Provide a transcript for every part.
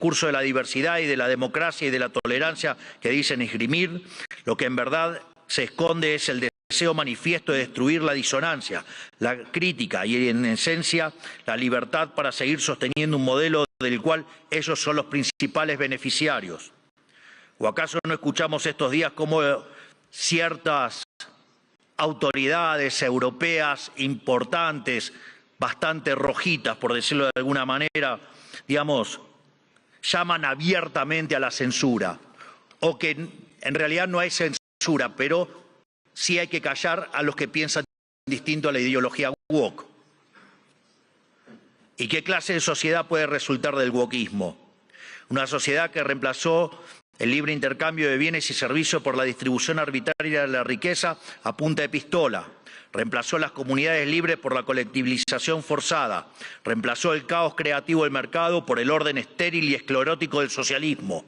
discurso de la diversidad y de la democracia y de la tolerancia que dicen esgrimir, lo que en verdad se esconde es el deseo manifiesto de destruir la disonancia, la crítica y, en esencia, la libertad para seguir sosteniendo un modelo del cual ellos son los principales beneficiarios. ¿O acaso no escuchamos estos días cómo ciertas autoridades europeas importantes, bastante rojitas, por decirlo de alguna manera, digamos, llaman abiertamente a la censura? O que en realidad no hay censura, pero sí hay que callar a los que piensan distinto a la ideología woke. ¿Y qué clase de sociedad puede resultar del wokismo? Una sociedad que reemplazó el libre intercambio de bienes y servicios por la distribución arbitraria de la riqueza a punta de pistola. Reemplazó las comunidades libres por la colectivización forzada. Reemplazó el caos creativo del mercado por el orden estéril y esclerótico del socialismo.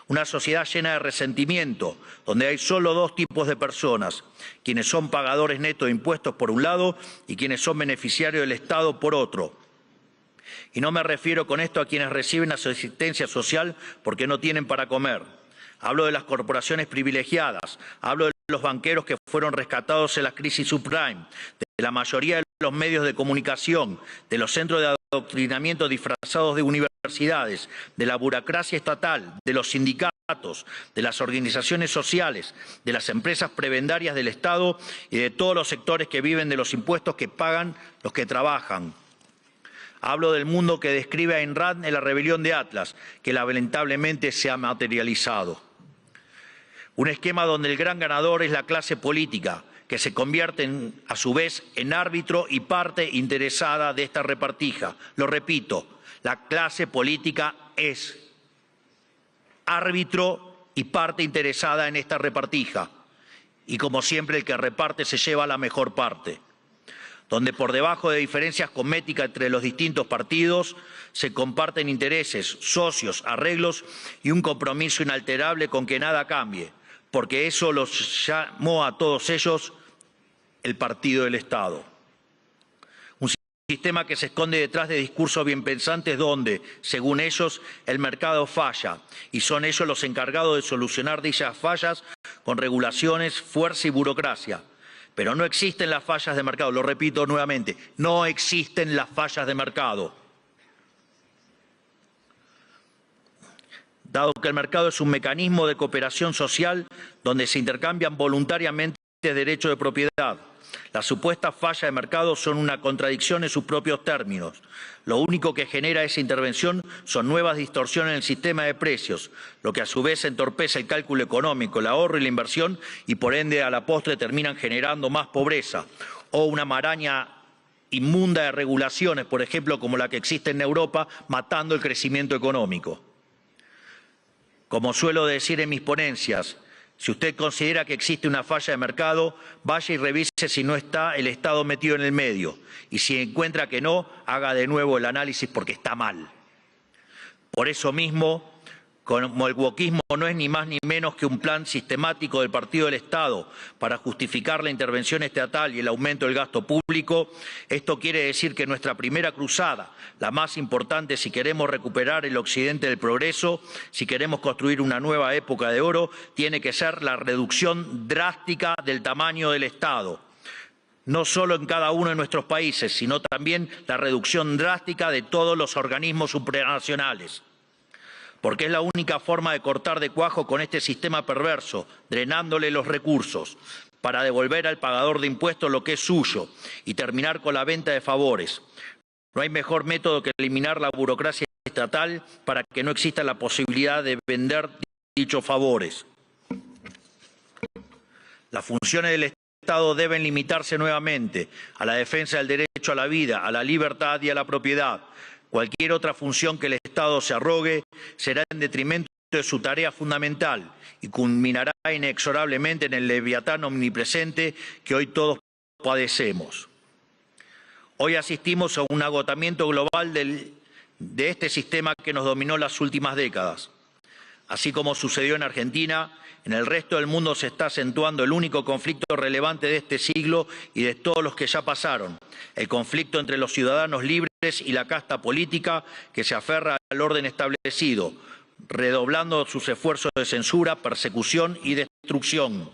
Una sociedad llena de resentimiento, donde hay solo dos tipos de personas: quienes son pagadores netos de impuestos por un lado y quienes son beneficiarios del Estado por otro. Y no me refiero con esto a quienes reciben asistencia social porque no tienen para comer. Hablo de las corporaciones privilegiadas, hablo de los banqueros que fueron rescatados en la crisis subprime, de la mayoría de los medios de comunicación, de los centros de adoctrinamiento disfrazados de universidades, de la burocracia estatal, de los sindicatos, de las organizaciones sociales, de las empresas prebendarias del Estado y de todos los sectores que viven de los impuestos que pagan los que trabajan. Hablo del mundo que describe Ayn Rand en La rebelión de Atlas, que lamentablemente se ha materializado. Un esquema donde el gran ganador es la clase política, que se convierte a su vez en árbitro y parte interesada de esta repartija. Lo repito, la clase política es árbitro y parte interesada en esta repartija. Y como siempre, el que reparte se lleva la mejor parte, donde por debajo de diferencias cosméticas entre los distintos partidos se comparten intereses, socios, arreglos y un compromiso inalterable con que nada cambie, porque eso los llamó a todos ellos el partido del Estado. Un sistema que se esconde detrás de discursos bien pensantes donde, según ellos, el mercado falla y son ellos los encargados de solucionar dichas fallas con regulaciones, fuerza y burocracia. Pero no existen las fallas de mercado, lo repito nuevamente, no existen las fallas de mercado. Dado que el mercado es un mecanismo de cooperación social donde se intercambian voluntariamente derechos de propiedad, las supuestas fallas de mercado son una contradicción en sus propios términos. Lo único que genera esa intervención son nuevas distorsiones en el sistema de precios, lo que a su vez entorpece el cálculo económico, el ahorro y la inversión y por ende a la postre terminan generando más pobreza o una maraña inmunda de regulaciones, por ejemplo, como la que existe en Europa, matando el crecimiento económico. Como suelo decir en mis ponencias, si usted considera que existe una falla de mercado, vaya y revise si no está el Estado metido en el medio. Y si encuentra que no, haga de nuevo el análisis porque está mal. Por eso mismo, como el wokismo no es ni más ni menos que un plan sistemático del partido del Estado para justificar la intervención estatal y el aumento del gasto público, esto quiere decir que nuestra primera cruzada, la más importante si queremos recuperar el occidente del progreso, si queremos construir una nueva época de oro, tiene que ser la reducción drástica del tamaño del Estado. No solo en cada uno de nuestros países, sino también la reducción drástica de todos los organismos supranacionales. Porque es la única forma de cortar de cuajo con este sistema perverso, drenándole los recursos, para devolver al pagador de impuestos lo que es suyo y terminar con la venta de favores. No hay mejor método que eliminar la burocracia estatal para que no exista la posibilidad de vender dichos favores. Las funciones del Estado deben limitarse nuevamente a la defensa del derecho a la vida, a la libertad y a la propiedad. Cualquier otra función que el Estado se arrogue será en detrimento de su tarea fundamental y culminará inexorablemente en el leviatán omnipresente que hoy todos padecemos. Hoy asistimos a un agotamiento global de este sistema que nos dominó las últimas décadas. Así como sucedió en Argentina, en el resto del mundo se está acentuando el único conflicto relevante de este siglo y de todos los que ya pasaron, el conflicto entre los ciudadanos libres y la casta política que se aferra al orden establecido, redoblando sus esfuerzos de censura, persecución y destrucción.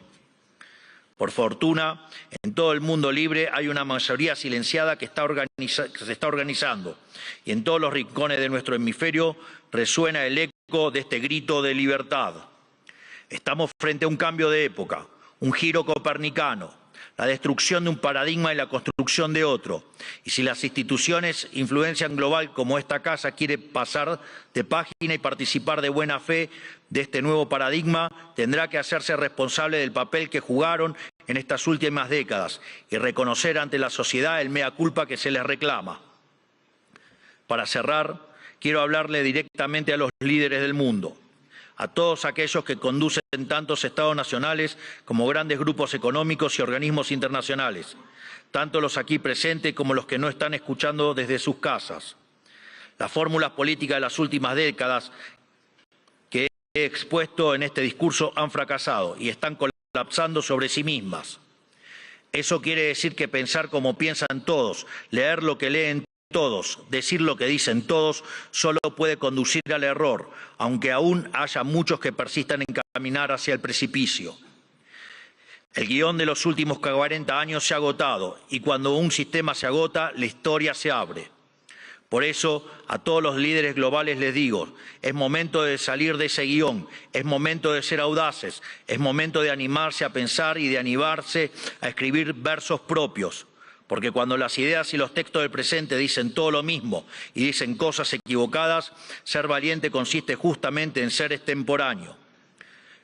Por fortuna, en todo el mundo libre hay una mayoría silenciada que se está organizando, y en todos los rincones de nuestro hemisferio resuena el eco de este grito de libertad. Estamos frente a un cambio de época, un giro copernicano, la destrucción de un paradigma y la construcción de otro. Y si las instituciones influencian global como esta casa quiere pasar de página y participar de buena fe de este nuevo paradigma, tendrá que hacerse responsable del papel que jugaron en estas últimas décadas y reconocer ante la sociedad el mea culpa que se les reclama. Para cerrar, quiero hablarle directamente a los líderes del mundo, a todos aquellos que conducen tantos estados nacionales como grandes grupos económicos y organismos internacionales, tanto los aquí presentes como los que no están escuchando desde sus casas. Las fórmulas políticas de las últimas décadas que he expuesto en este discurso han fracasado y están colapsando sobre sí mismas. Eso quiere decir que pensar como piensan todos, leer lo que leen todos, decir lo que dicen todos, solo puede conducir al error, aunque aún haya muchos que persistan en caminar hacia el precipicio. El guión de los últimos 40 años se ha agotado, y cuando un sistema se agota, la historia se abre. Por eso, a todos los líderes globales les digo, es momento de salir de ese guión, es momento de ser audaces, es momento de animarse a pensar y de animarse a escribir versos propios. Porque cuando las ideas y los textos del presente dicen todo lo mismo y dicen cosas equivocadas, ser valiente consiste justamente en ser extemporáneo.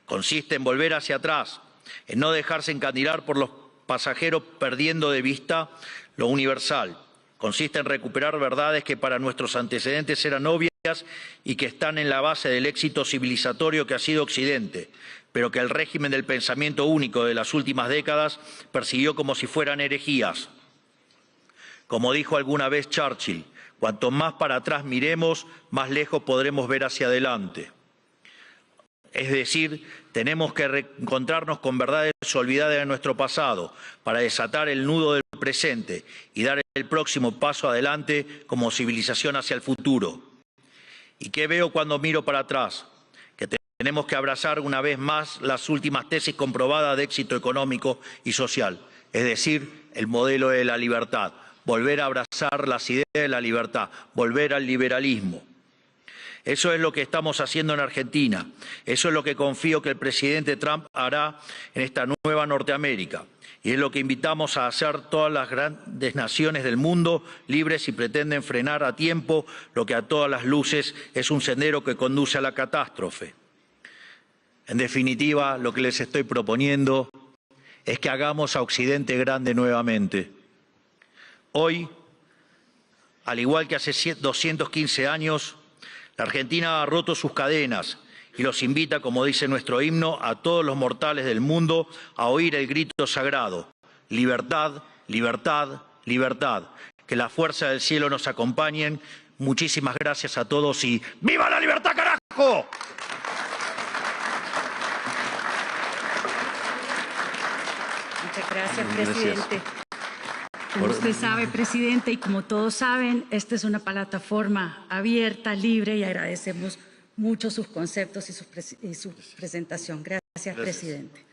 Consiste en volver hacia atrás, en no dejarse encandilar por los pasajeros perdiendo de vista lo universal. Consiste en recuperar verdades que para nuestros antecedentes eran obvias y que están en la base del éxito civilizatorio que ha sido Occidente, pero que el régimen del pensamiento único de las últimas décadas persiguió como si fueran herejías. Como dijo alguna vez Churchill, cuanto más para atrás miremos, más lejos podremos ver hacia adelante. Es decir, tenemos que reencontrarnos con verdades olvidadas de nuestro pasado para desatar el nudo del presente y dar el próximo paso adelante como civilización hacia el futuro. ¿Y qué veo cuando miro para atrás? Que tenemos que abrazar una vez más las últimas tesis comprobadas de éxito económico y social, es decir, el modelo de la libertad. Volver a abrazar las ideas de la libertad, volver al liberalismo. Eso es lo que estamos haciendo en Argentina. Eso es lo que confío que el presidente Trump hará en esta nueva Norteamérica. Y es lo que invitamos a hacer todas las grandes naciones del mundo libres si pretenden frenar a tiempo lo que a todas las luces es un sendero que conduce a la catástrofe. En definitiva, lo que les estoy proponiendo es que hagamos a Occidente grande nuevamente. Hoy, al igual que hace 215 años, la Argentina ha roto sus cadenas y los invita, como dice nuestro himno, a todos los mortales del mundo a oír el grito sagrado: libertad, libertad, libertad. Que la fuerza del cielo nos acompañen. Muchísimas gracias a todos y ¡viva la libertad, carajo! Muchas gracias, presidente. Como usted sabe, presidente, y como todos saben, esta es una plataforma abierta, libre, y agradecemos mucho sus conceptos y su presentación. Gracias, presidente.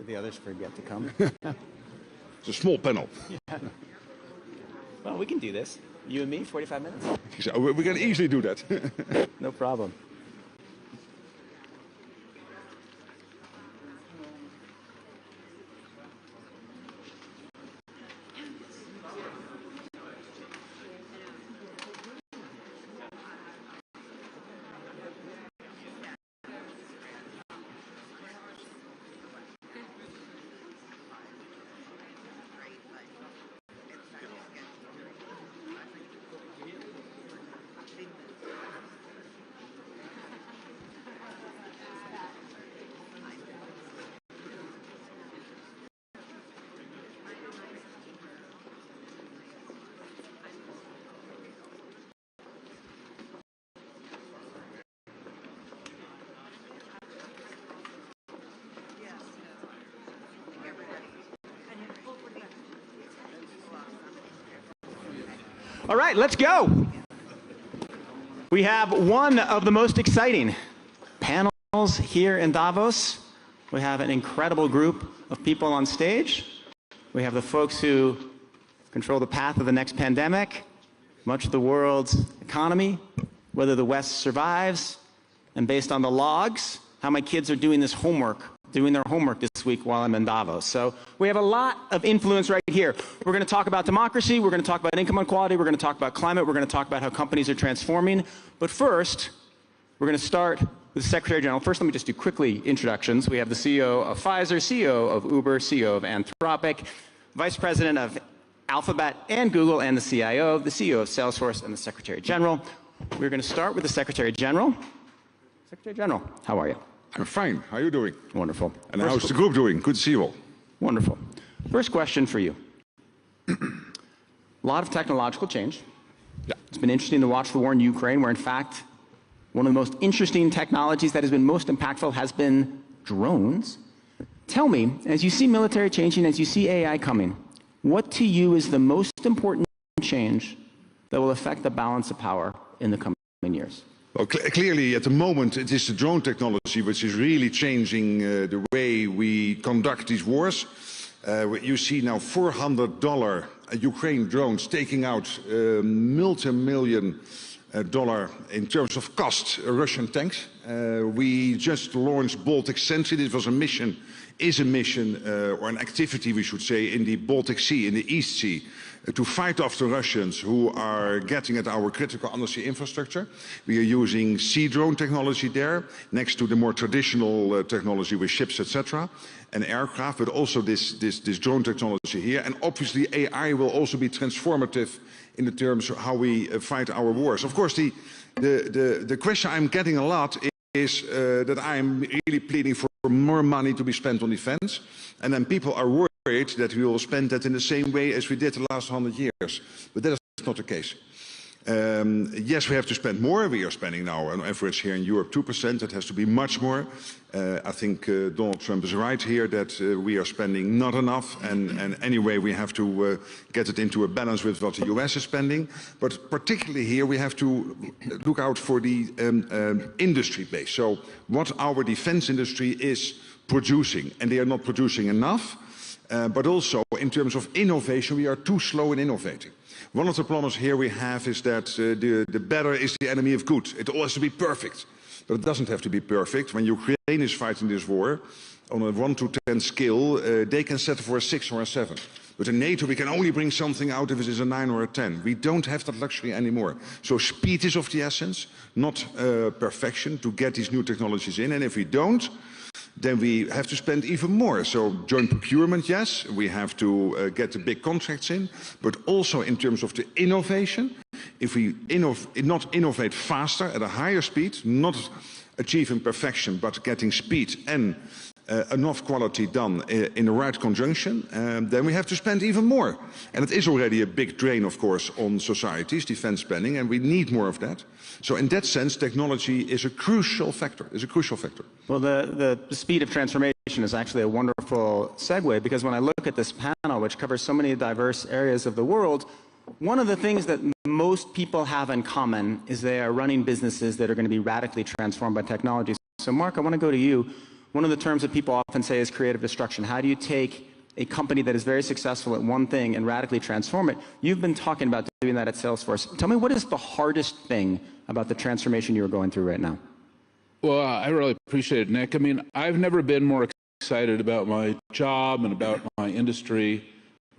The others forget to come. It's a small panel. Yeah. Well, we can do this. You and me, 45 minutes? So we can easily do that. No problem. All right, let's go. We have one of the most exciting panels here in Davos. We have an incredible group of people on stage. We have the folks who control the path of the next pandemic, much of the world's economy, whether the West survives, and based on the logs, how my kids are doing their homework this week while I'm in Davos. So we have a lot of influence right here. We're going to talk about democracy, we're going to talk about income inequality, we're going to talk about climate, we're going to talk about how companies are transforming. But first, we're going to start with the Secretary-General. First, let me just do quickly introductions. We have the CEO of Pfizer, CEO of Uber, CEO of Anthropic, Vice President of Alphabet and Google, and the CIO, the CEO of Salesforce, and the Secretary-General. We're going to start with the Secretary-General. Secretary-General, how are you? I'm fine. How are you doing? Wonderful. And how's the group doing? Good to see you all. Wonderful. First question for you. A lot of technological change. Yeah. It's been interesting to watch the war in Ukraine, where in fact, one of the most interesting technologies that has been most impactful has been drones. Tell me, as you see military changing, as you see AI coming, what to you is the most important change that will affect the balance of power in the coming years? Well, clearly, at the moment, it is the drone technology which is really changing the way we conduct these wars. You see now $400 Ukraine drones taking out multi-million dollar in terms of cost Russian tanks. We just launched Baltic Sentry. This was a mission, is a mission, or an activity, we should say, in the Baltic Sea, in the East Sea, to fight off the Russians who are getting at our critical undersea infrastructure. We are using sea drone technology there, next to the more traditional technology with ships, etc., and aircraft, but also this drone technology here. And obviously AI will also be transformative in the terms of how we fight our wars. Of course, the question I'm getting a lot is that I'm really pleading for more money to be spent on defense, and then people are worried that we will spend that in the same way as we did the last 100 years. But that is not the case. Yes, we have to spend more. We are spending now on average here in Europe 2%. It has to be much more. I think Donald Trump is right here that we are spending not enough, and anyway we have to get it into a balance with what the US is spending. But particularly here we have to look out for the industry base. So what our defense industry is producing, and they are not producing enough. But also in terms of innovation, we are too slow in innovating. One of the problems here we have is that the better is the enemy of good. It all has to be perfect. But it doesn't have to be perfect. When Ukraine is fighting this war, on a 1 to 10 scale, they can settle for a 6 or a 7. But in NATO, we can only bring something out if it is a 9 or a 10. We don't have that luxury anymore. So speed is of the essence, not perfection, to get these new technologies in. And if we don't, then we have to spend even more. So joint procurement, yes, we have to get the big contracts in, but also in terms of the innovation, if we not innovate faster at a higher speed, not achieving perfection, but getting speed and enough quality done in the right conjunction, then we have to spend even more. And it is already a big drain, of course, on society's defense spending, and we need more of that. So in that sense, technology is a crucial factor, Well, the speed of transformation is actually a wonderful segue, because when I look at this panel, which covers so many diverse areas of the world, one of the things that most people have in common is they are running businesses that are going to be radically transformed by technology. So Mark, I want to go to you. one of the terms that people often say is creative destruction. How do you take a company that is very successful at one thing and radically transform it? You've been talking about doing that at Salesforce. Tell me, what is the hardest thing about the transformation you're going through right now? Well, I really appreciate it, Nick. I mean, I've never been more excited about my job and about my industry.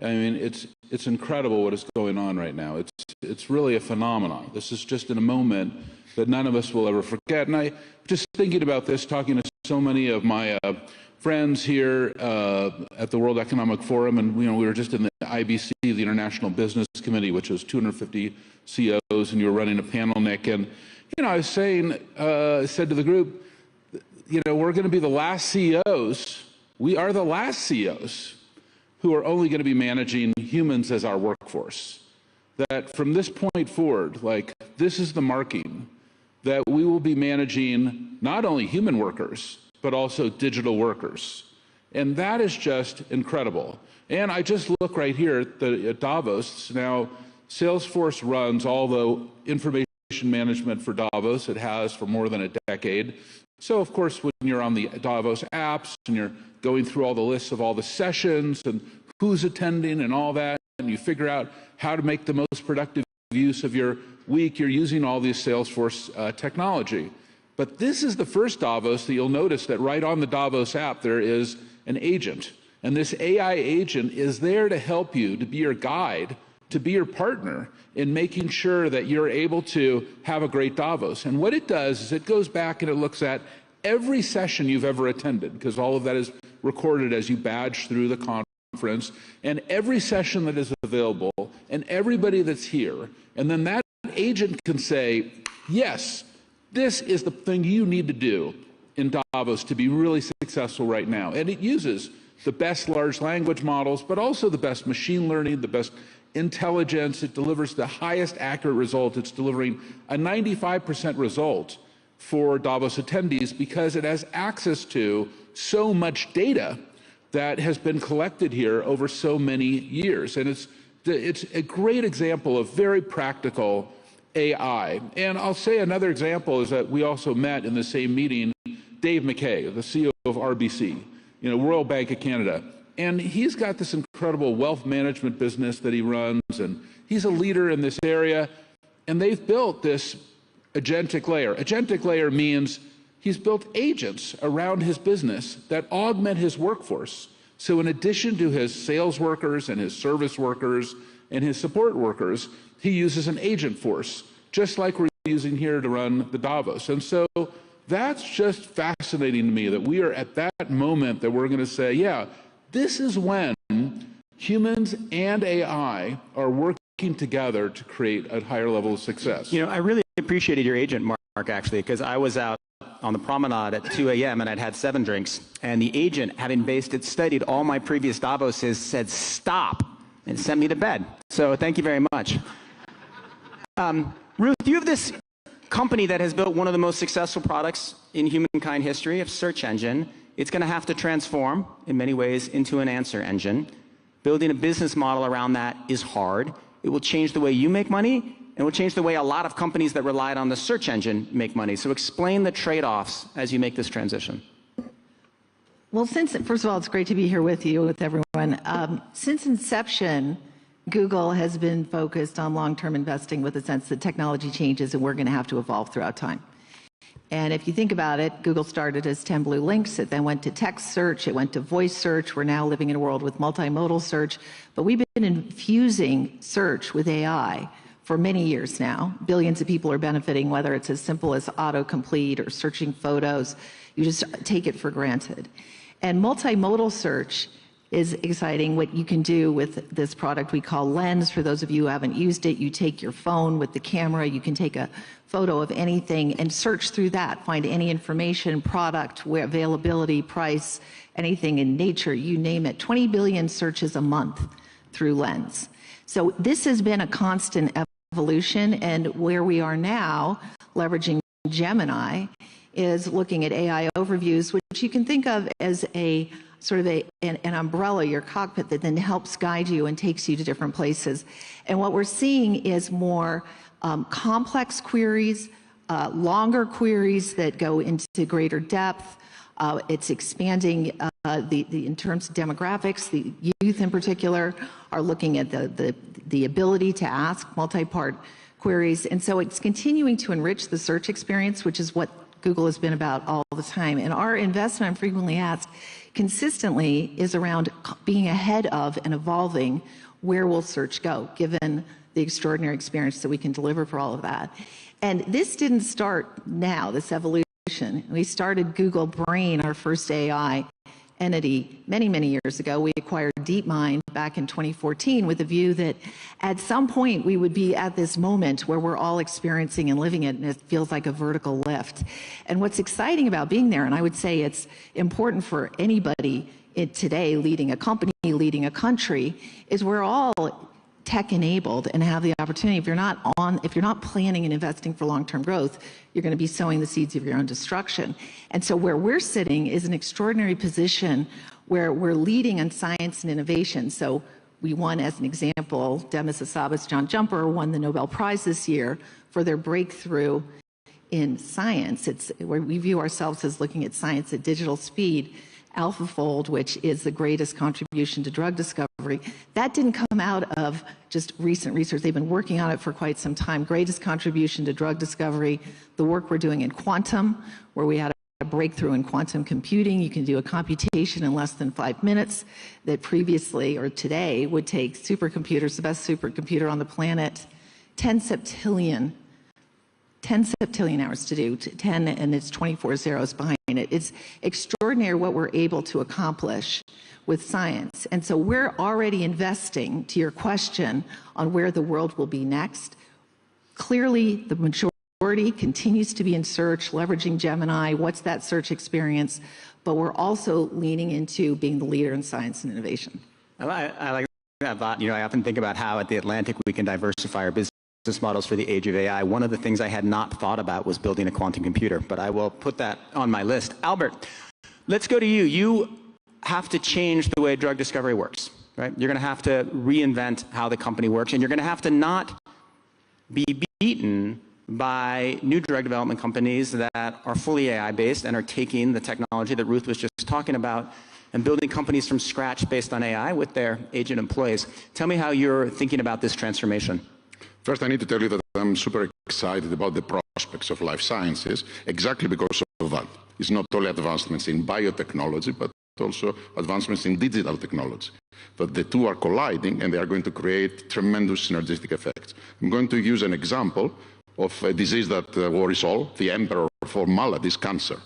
I mean, it's incredible what is going on right now. It's really a phenomenon. This is just in a moment that none of us will ever forget. And I just thinking about this, talking to so many of my friends here at the World Economic Forum, and we were just in the IBC, the International Business Committee, which was 250 CEOs, and you were running a panel, Nick. And I was saying, said to the group, we're going to be the last CEOs. We are the last CEOs who are only going to be managing humans as our workforce. That from this point forward, this is the marking, that we will be managing not only human workers, but also digital workers. And that is just incredible. And I just look right here at Davos. Now, Salesforce runs all the information management for Davos. It has for more than a decade. So, of course, when you're on the Davos apps and you're going through all the lists of all the sessions and who's attending and all that, and you figure out how to make the most productive use of your week, you're using all this Salesforce technology. But this is the first Davos that you'll notice that right on the Davos app there is an agent. And this AI agent is there to help you, to be your guide, to be your partner in making sure that you're able to have a great Davos. And what it does is it goes back and it looks at every session you've ever attended, because all of that is recorded as you badge through the conference, and every session that is available, and everybody that's here. And then that agent can say, yes, this is the thing you need to do in Davos to be really successful right now. And it uses the best large language models, but also the best machine learning, the best intelligence. It delivers the highest accurate result. It's delivering a 95% result for Davos attendees because it has access to so much data that has been collected here over so many years. And it's a great example of very practical AI. And I'll say another example is that we also met in the same meeting Dave McKay, the CEO of RBC, Royal Bank of Canada. And he's got this incredible wealth management business that he runs, and he's a leader in this area. And they've built this agentic layer. Agentic layer means he's built agents around his business that augment his workforce. So in addition to his sales workers and his service workers and his support workers, he uses an agent force, just like we're using here to run the Davos. And so that's just fascinating to me that we are at that moment that we're going to say, yeah, this is when humans and AI are working together to create a higher level of success. I really appreciated your agent, Mark, actually, because I was out on the promenade at 2 a.m. and I'd had 7 drinks, and the agent, having studied all my previous Davoses, said stop and sent me to bed. So thank you very much. Ruth, you have this company that has built one of the most successful products in humankind history, a search engine. It's going to have to transform, in many ways, into an answer engine. Building a business model around that is hard. It will change the way you make money, and it will change the way a lot of companies that relied on the search engine make money. So explain the trade-offs as you make this transition. Well, first of all, it's great to be here with you, with everyone. Since inception, Google has been focused on long-term investing with the sense that technology changes and we're going to have to evolve throughout time. And if you think about it, Google started as 10 blue links. It then went to text search. It went to voice search. We're now living in a world with multimodal search. But we've been infusing search with AI for many years now. Billions of people are benefiting, whether it's as simple as autocomplete or searching photos. You just take it for granted. And multimodal search is exciting. What you can do with this product we call Lens. For those of you who haven't used it, you take your phone with the camera, you can take a photo of anything and search through that, find any information, product, availability, price, anything in nature, you name it. 20 billion searches a month through Lens. So this has been a constant evolution, and where we are now, leveraging Gemini, is looking at AI overviews, which you can think of as a sort of an umbrella, your cockpit, that then helps guide you and takes you to different places. And what we're seeing is more complex queries, longer queries that go into greater depth, It's expanding in terms of demographics. The youth in particular are looking at the ability to ask multi-part queries. And so it's continuing to enrich the search experience, which is what Google has been about all the time. And our investment, I'm frequently asked, consistently is around being ahead of and evolving where will search go, given the extraordinary experience that we can deliver for all of that. And this didn't start now, this evolution. We started Google Brain, our first AI entity, many, many years ago. We acquired DeepMind back in 2014 with a view that at some point we would be at this moment where we're all experiencing and living it, and it feels like a vertical lift. And what's exciting about being there, and I would say it's important for anybody today leading a company, leading a country, is we're all tech-enabled and have the opportunity. If you're not planning and investing for long-term growth, you're going to be sowing the seeds of your own destruction. And so where we're sitting is an extraordinary position where we're leading on science and innovation. So we won, as an example, Demis Hassabis, John Jumper won the Nobel Prize this year for their breakthrough in science. It's where we view ourselves as looking at science at digital speed. AlphaFold, which is the greatest contribution to drug discovery, that didn't come out of just recent research. They've been working on it for quite some time. Greatest contribution to drug discovery, the work we're doing in quantum, where we had a breakthrough in quantum computing. You can do a computation in less than 5 minutes that previously or today would take supercomputers, the best supercomputer on the planet, 10 septillion hours to do, 10 and it's 24 zeros behind it. It's extraordinary what we're able to accomplish with science. And so we're already investing, to your question, on where the world will be next. Clearly, the majority continues to be in search, leveraging Gemini. What's that search experience? But we're also leaning into being the leader in science and innovation. I like that thought. I often think about how at the Atlantic we can diversify our business models for the age of AI. One of the things I had not thought about was building a quantum computer, but I will put that on my list. Albert, let's go to you. You have to change the way drug discovery works, right? You're going to have to reinvent how the company works, and you're going to have to not be beaten by new drug development companies that are fully AI-based and are taking the technology that Ruth was just talking about and building companies from scratch based on AI with their agent employees. Tell me how you're thinking about this transformation. First, I need to tell you that I'm super excited about the prospects of life sciences, exactly because of that. It's not only advancements in biotechnology, but also advancements in digital technology. But the two are colliding, and they are going to create tremendous synergistic effects. I'm going to use an example of a disease that worries all, the emperor of all maladies, cancer.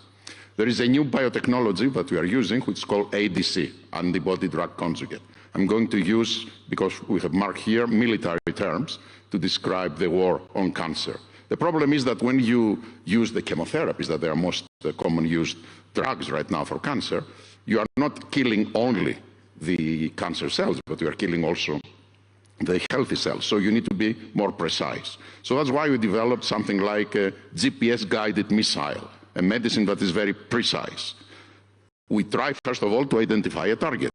There is a new biotechnology that we are using, which is called ADC, antibody drug conjugate. I'm going to use, because we have marked here, military terms to describe the war on cancer. The problem is that when you use the chemotherapies, that are most common used drugs right now for cancer, you are not killing only the cancer cells, but you are killing also the healthy cells. So you need to be more precise. So that's why we developed something like a GPS-guided missile, a medicine that is very precise. We try, first of all, to identify a target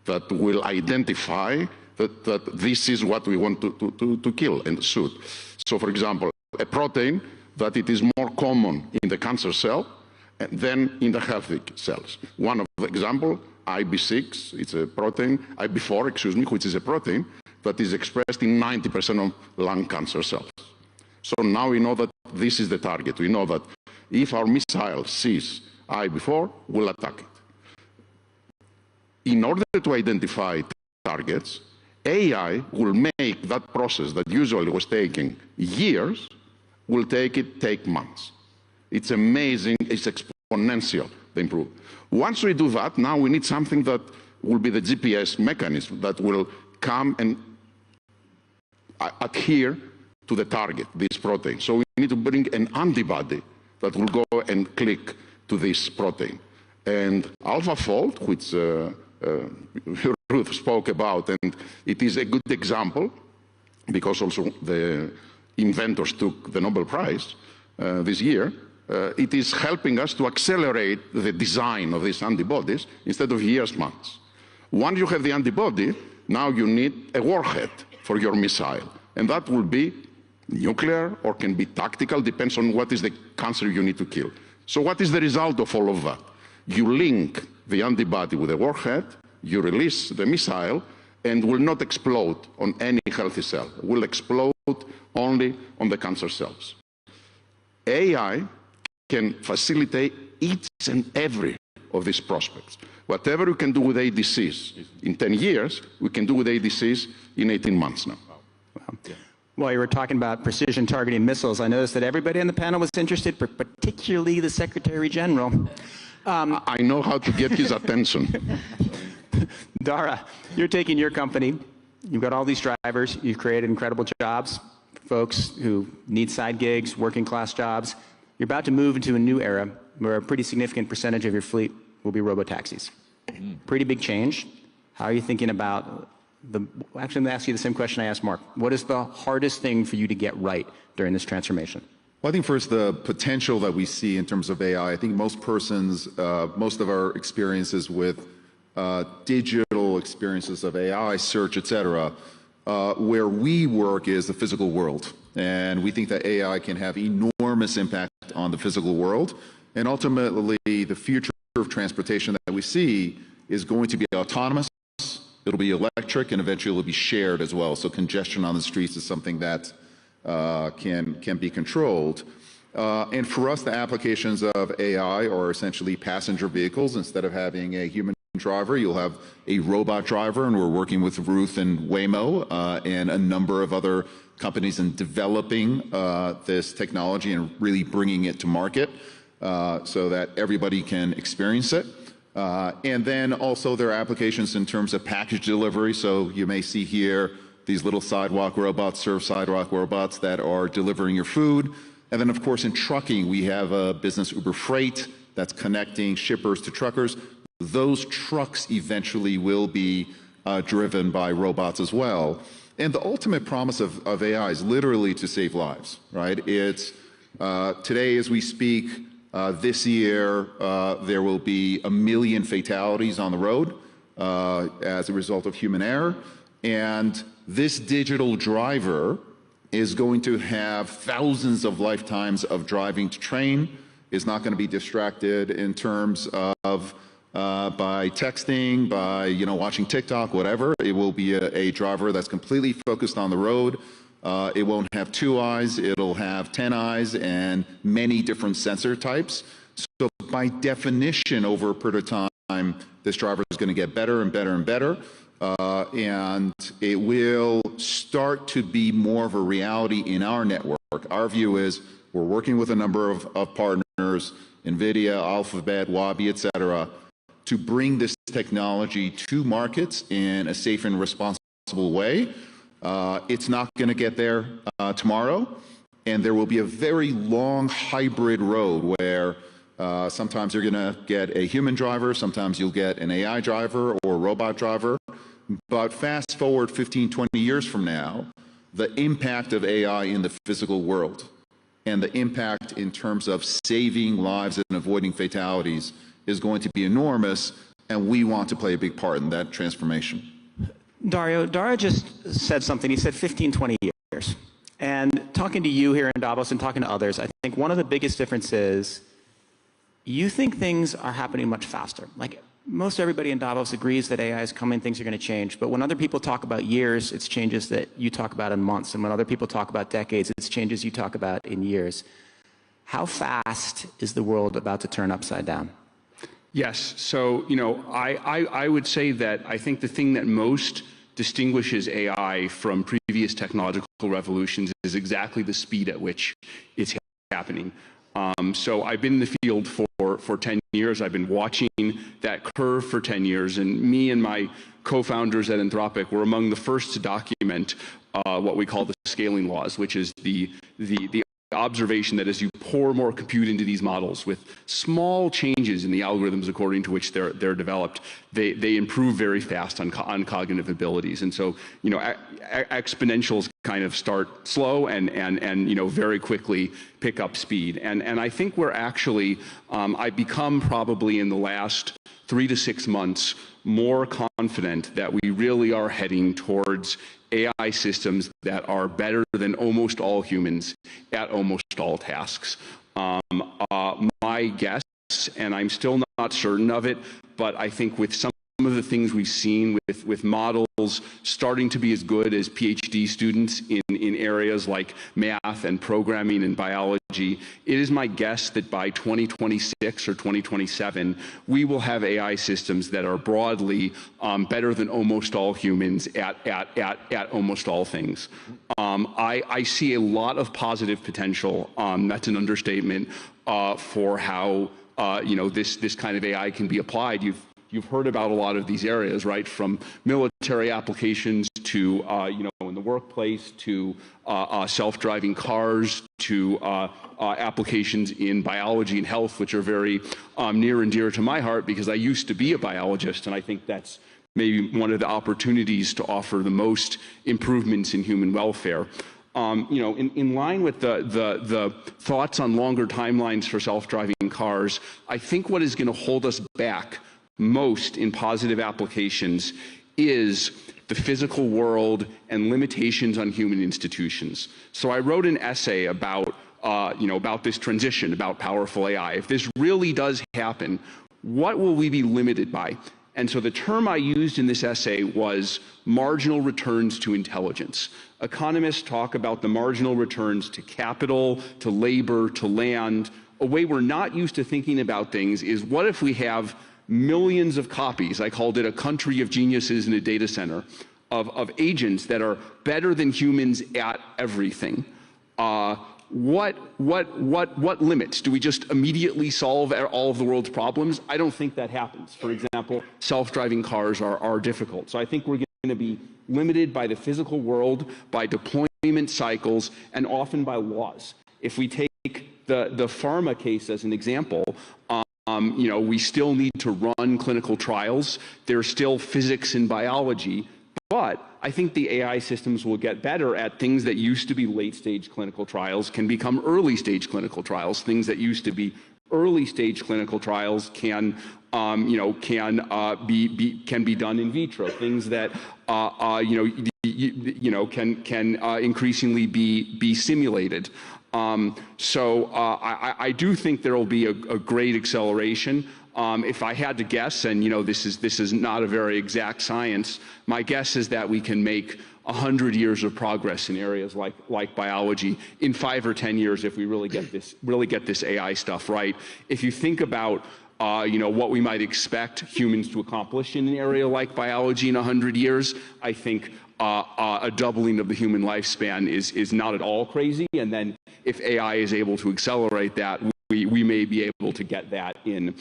that will identify that this is what we want to kill and shoot. So, for example, a protein that it is more common in the cancer cell than in the healthy cells. One of the example, IB6, it's a protein, IB4, excuse me, which is a protein that is expressed in 90% of lung cancer cells. So now we know that this is the target. We know that if our missile sees IB4, we'll attack it. In order to identify targets, AI will make that process that usually was taking years, will take months. It's amazing, it's exponential, the improvement. Once we do that, now we need something that will be the GPS mechanism that will come and adhere to the target, this protein. So we need to bring an antibody that will go and click to this protein. And AlphaFold, which Ruth spoke about, and it is a good example because also the inventors took the Nobel Prize this year. It is helping us to accelerate the design of these antibodies instead of years, months. Once you have the antibody, now you need a warhead for your missile, and that will be nuclear or can be tactical, depends on what is the cancer you need to kill. So what is the result of all of that? You link the antibody with the warhead, you release the missile, and will not explode on any healthy cell. It will explode only on the cancer cells. AI can facilitate each and every of these prospects. Whatever we can do with ADCs in 10 years, we can do with ADCs in 18 months now. Wow. While you were talking about precision targeting missiles, I noticed that everybody on the panel was interested, particularly the Secretary-General. I know how to get his attention. Dara, you're taking your company, you've got all these drivers, you've created incredible jobs, folks who need side gigs, working class jobs. You're about to move into a new era where a pretty significant percentage of your fleet will be robo-taxis. Pretty big change. How are you thinking about actually, I'm going to ask you the same question I asked Mark. What is the hardest thing for you to get right during this transformation? Well, I think first the potential that we see in terms of AI. I think most of our experiences with digital experiences of AI, search, etc., where we work is the physical world. And we think that AI can have enormous impact on the physical world. And ultimately, the future of transportation that we see is going to be autonomous, it'll be electric, and eventually it'll be shared as well. So congestion on the streets is something that can be controlled. And for us, the applications of AI are essentially passenger vehicles. Instead of having a human driver, you'll have a robot driver, and we're working with Ruth and Waymo and a number of other companies in developing this technology and really bringing it to market so that everybody can experience it. And then also there are applications in terms of package delivery. So you may see here these little sidewalk robots, serve sidewalk robots that are delivering your food. And then of course in trucking, we have a business, Uber Freight, that's connecting shippers to truckers. Those trucks eventually will be driven by robots as well. And the ultimate promise of AI is literally to save lives, right? It's today as we speak, this year, there will be 1 million fatalities on the road as a result of human error. And this digital driver is going to have thousands of lifetimes of driving to train, is not going to be distracted in terms of by texting, by watching TikTok, whatever. It will be a driver that's completely focused on the road. It won't have 2 eyes, it'll have 10 eyes and many different sensor types. So by definition, over a period of time, this driver is going to get better and better and better. And it will start to be more of a reality in our network. Our view is we're working with a number of partners, NVIDIA, Alphabet, Wabi, etc., to bring this technology to markets in a safe and responsible way. It's not going to get there tomorrow, and there will be a very long hybrid road where sometimes you're going to get a human driver, sometimes you'll get an AI driver or a robot driver. But fast forward 15, 20 years from now, the impact of AI in the physical world and the impact in terms of saving lives and avoiding fatalities is going to be enormous, and we want to play a big part in that transformation. Dara just said something. He said 15, 20 years. And talking to you here in Davos and talking to others, I think one of the biggest differences, you think things are happening much faster. Like most everybody in Davos agrees that AI is coming, things are going to change. But when other people talk about years, it's changes that you talk about in months. And when other people talk about decades, it's changes you talk about in years. How fast is the world about to turn upside down? Yes. So, I would say that I think the thing that most distinguishes AI from previous technological revolutions is exactly the speed at which it's happening. So I've been in the field for 10 years. I've been watching that curve for 10 years. And me and my co-founders at Anthropic were among the first to document what we call the scaling laws, which is the observation that as you pour more compute into these models with small changes in the algorithms according to which they're developed, they improve very fast on cognitive abilities. And so, exponentials kind of start slow and very quickly pick up speed. And I think we're actually, I've become probably in the last 3 to 6 months more confident that we really are heading towards AI systems that are better than almost all humans at almost all tasks. My guess and I'm still not certain of it, but I think with some of the things we've seen with models starting to be as good as PhD students in areas like math and programming and biology, it is my guess that by 2026 or 2027, we will have AI systems that are broadly better than almost all humans at almost all things. I see a lot of positive potential, that's an understatement, for how this kind of AI can be applied. You've heard about a lot of these areas, right? From military applications to, in the workplace, to self-driving cars, to applications in biology and health, which are very near and dear to my heart because I used to be a biologist, and I think that's maybe one of the opportunities to offer the most improvements in human welfare. In line with the thoughts on longer timelines for self-driving cars, I think what is going to hold us back most in positive applications is the physical world and limitations on human institutions. So I wrote an essay about this transition, about powerful AI. If this really does happen, what will we be limited by? And so the term I used in this essay was marginal returns to intelligence. Economists talk about the marginal returns to capital, to labor, to land. A way we're not used to thinking about things is, what if we have millions of copies, I called it a country of geniuses in a data center, of agents that are better than humans at everything. What limits? Do we just immediately solve all of the world's problems? I don't think that happens. For example, self-driving cars are difficult. So I think we're going to be limited by the physical world, by deployment cycles, and often by laws. If we take the pharma case as an example, we still need to run clinical trials. There's still physics and biology, but I think the AI systems will get better at things that used to be late-stage clinical trials can become early-stage clinical trials. Things that used to be early-stage clinical trials can be done in vitro. Things that can increasingly be simulated. I do think there will be a great acceleration. If I had to guess, and this is not a very exact science, my guess is that we can make 100 years of progress in areas like biology in 5 or 10 years if we really get this AI stuff right. If you think about what we might expect humans to accomplish in an area like biology in 100 years, I think a doubling of the human lifespan is not at all crazy. And then if AI is able to accelerate that, we may be able to get that in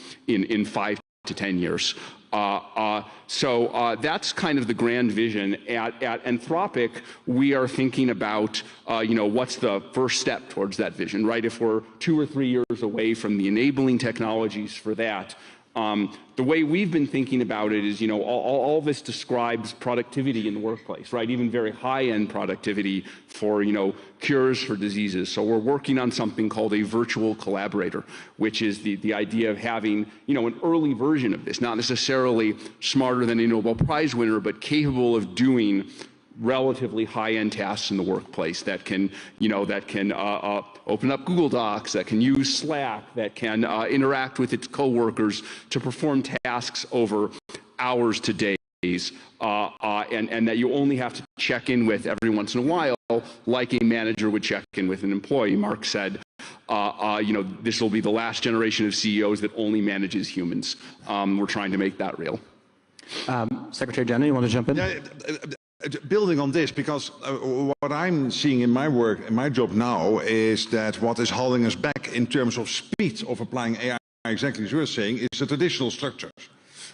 5 to 10 years. That's kind of the grand vision. At Anthropic, we are thinking about, what's the first step towards that vision, right? If we're 2 or 3 years away from the enabling technologies for that, the way we've been thinking about it is, all this describes productivity in the workplace, right? Even very high-end productivity for, cures for diseases. So we're working on something called a virtual collaborator, which is the idea of having, an early version of this, not necessarily smarter than a Nobel Prize winner, but capable of doing relatively high-end tasks in the workplace that can, open up Google Docs, that can use Slack, that can interact with its coworkers to perform tasks over hours to days, and that you only have to check in with every once in a while, like a manager would check in with an employee. Mark said, this will be the last generation of CEOs that only manages humans. We're trying to make that real. Secretary-General, you want to jump in? Yeah, building on this, because what I'm seeing in my work, in my job now, is that what is holding us back in terms of speed of applying AI, exactly as you're saying, is the traditional structures,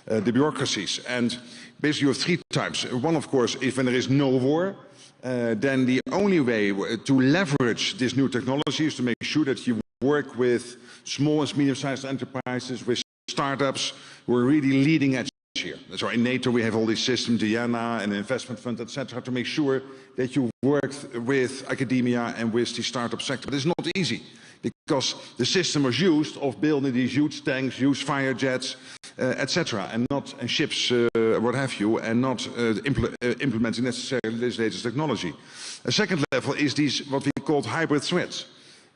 the bureaucracies. And basically you have 3 types. One, of course, is when there is no war, then the only way to leverage this new technology is to make sure that you work with small and medium-sized enterprises, with startups who are really leading edge here. So in NATO we have all these systems, Diana and investment fund, etc., to make sure that you work with academia and with the startup sector. But it's not easy, because the system was used of building these huge tanks, huge fire jets, etc., and ships, what have you, and not implementing necessarily this latest technology. A second level is these what we call hybrid threats.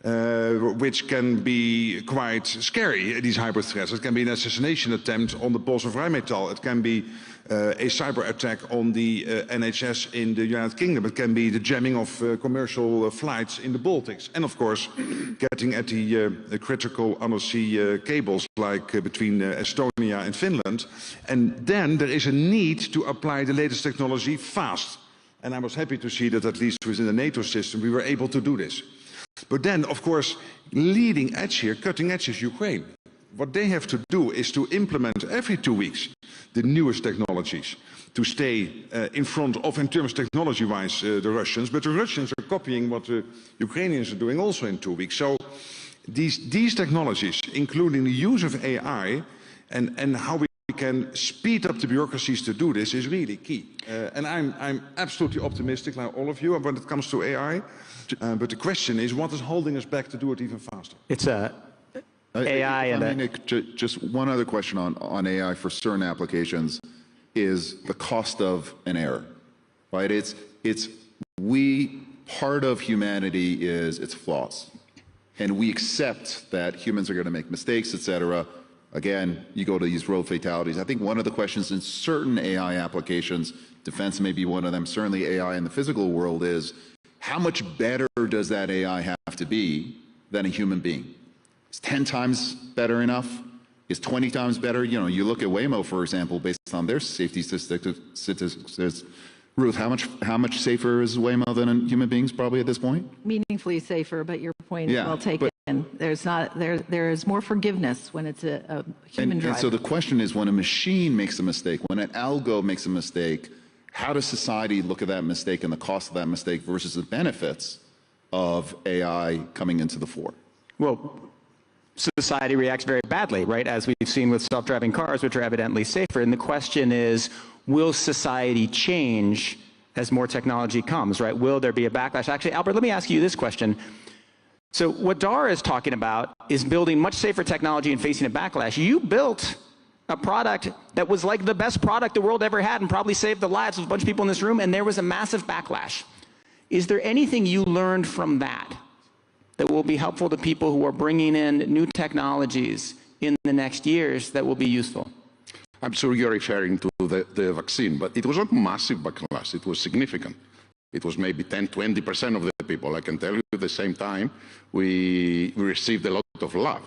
which can be quite scary, these hybrid threats. It can be an assassination attempt on the boss of Rheinmetall. It can be a cyber attack on the NHS in the United Kingdom. It can be the jamming of commercial flights in the Baltics. And of course, getting at the critical undersea cables like between Estonia and Finland. And then there is a need to apply the latest technology fast. And I was happy to see that at least within the NATO system we were able to do this. But then, of course, leading edge here, cutting edge is Ukraine. What they have to do is to implement every 2 weeks the newest technologies to stay in front of, in terms technology-wise, the Russians. But the Russians are copying what the Ukrainians are doing also in 2 weeks. So these technologies, including the use of AI and how we can speed up the bureaucracies to do this, is really key. And I'm absolutely optimistic, like all of you, when it comes to AI. But the question is, what is holding us back to do it even faster? It's AI and Nick, just one other question on AI for certain applications is the cost of an error, right? Part of humanity is its flaws. And we accept that humans are going to make mistakes, et cetera. Again, you go to these road fatalities. I think one of the questions in certain AI applications, defense may be one of them, certainly AI in the physical world, is how much better does that AI have to be than a human being? Is 10 times better enough? Is 20 times better? You know, you look at Waymo, for example, based on their safety statistics. Ruth, how much safer is Waymo than human beings probably at this point? Meaningfully safer, but your point is well taken. There is more forgiveness when it's a human driver. And so the question is, when a machine makes a mistake, when an algo makes a mistake, how does society look at that mistake and the cost of that mistake versus the benefits of AI coming into the fore? Well, society reacts very badly, right? As we've seen with self-driving cars, which are evidently safer. And the question is, will society change as more technology comes, right? Will there be a backlash? Actually, Albert, let me ask you this question. So what Dara is talking about is building much safer technology and facing a backlash. You built a product that was like the best product the world ever had and probably saved the lives of a bunch of people in this room, and there was a massive backlash. Is there anything you learned from that that will be helpful to people who are bringing in new technologies in the next years that will be useful? I'm sure you're referring to the vaccine, but it was not massive backlash. It was significant. It was maybe 10, 20% of the people. I can tell you at the same time, we received a lot of love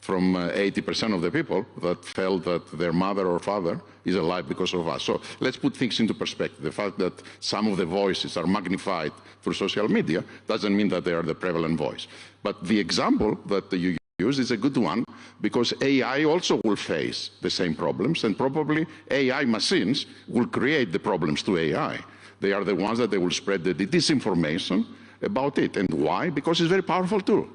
from 80% of the people that felt that their mother or father is alive because of us. So let's put things into perspective. The fact that some of the voices are magnified through social media doesn't mean that they are the prevalent voice. But the example that you use is a good one, because AI also will face the same problems, and probably AI machines will create the problems to AI. They are the ones that they will spread the disinformation about it. And why? Because it's a very powerful tool.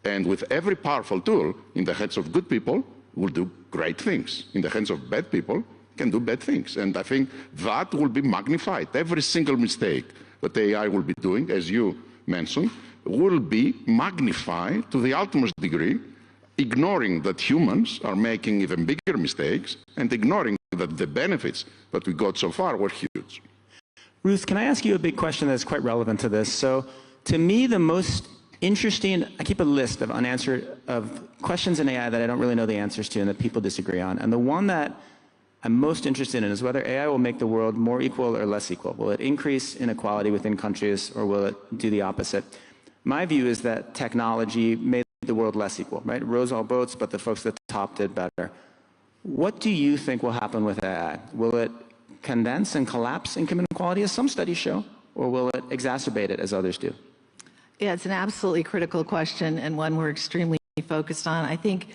And with every powerful tool in the hands of good people, will do great things. In the hands of bad people, can do bad things. And I think that will be magnified. Every single mistake that AI will be doing, as you mentioned, will be magnified to the utmost degree, ignoring that humans are making even bigger mistakes and ignoring that the benefits that we got so far were huge. Ruth, can I ask you a big question that's quite relevant to this? So to me, the most interesting, I keep a list of of questions in AI that I don't really know the answers to and that people disagree on. And the one that I'm most interested in is whether AI will make the world more equal or less equal. Will it increase inequality within countries, or will it do the opposite? My view is that technology made the world less equal, right? It rose all boats, but the folks at the top did better. What do you think will happen with AI? Will it condense and collapse income inequality, as some studies show, or will it exacerbate it, as others do? Yeah, it's an absolutely critical question and one we're extremely focused on. I think